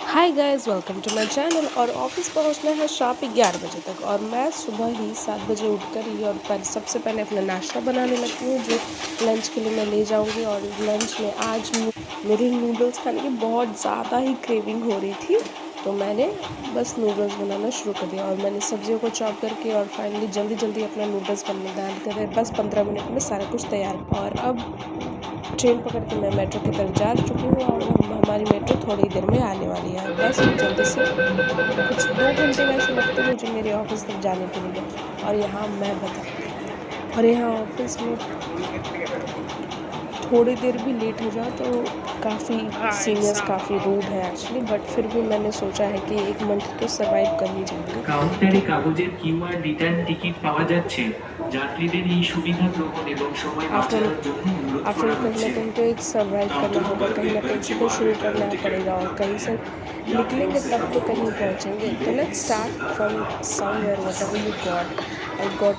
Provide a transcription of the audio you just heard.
Hi guys, welcome to my channel. और office पहुंचना है शाम 11 बजे तक, और मैं सुबह ही 7 बजे उठकर ही और सबसे पहले अपना नाश्ता बनाने लगती हूँ, जो लंच के लिए मैं ले जाऊँगी। और लंच में आज मेरे नूडल्स खाने की बहुत ज़्यादा ही क्रेविंग हो रही थी, तो मैंने बस नूडल्स बनाना शुरू कर दिया। और मैंने सब्जियों को चॉप करके और फाइनली जल्दी जल्दी अपना नूडल्स बनने डाल कर बस 15 मिनट में सारा कुछ तैयार। और अब ट्रेन पकड़ के मैं मेट्रो की तरफ जा चुकी हूँ, और हमारी मेट्रो थोड़ी देर में आने वाली है। बस जल्दी से कुछ 2 घंटे वैसे लगते मुझे मेरे ऑफिस तक जाने के लिए। और यहाँ मैं बता और यहाँ ऑफिस में थोड़ी देर भी लेट हो जाओ तो काफ़ी सीनियर्स काफ़ी रूड है एक्चुअली, बट फिर भी मैंने सोचा है कि 1 मंथ तो सर्वाइव कर ही जाऊँगी। কাউন্টারে কাগজের কিউআর রিটার্ন টিকিট পাওয়া যাচ্ছে। যাত্রীদের এই সুবিধা গ্রহণ এবং সময় आफ्टर বাঁচানোর जন্য অনুরোধ आफ्टर করা कहीं ना হচ্ছে। कहीं तो एक सर्वाइव करना होगा, कहीं ना कहीं से तो शुरू करना पड़ेगा, और कहीं से निकलेंगे तब तो कहीं पहुँचेंगे। तो let's start from somewhere, what ever you got. I got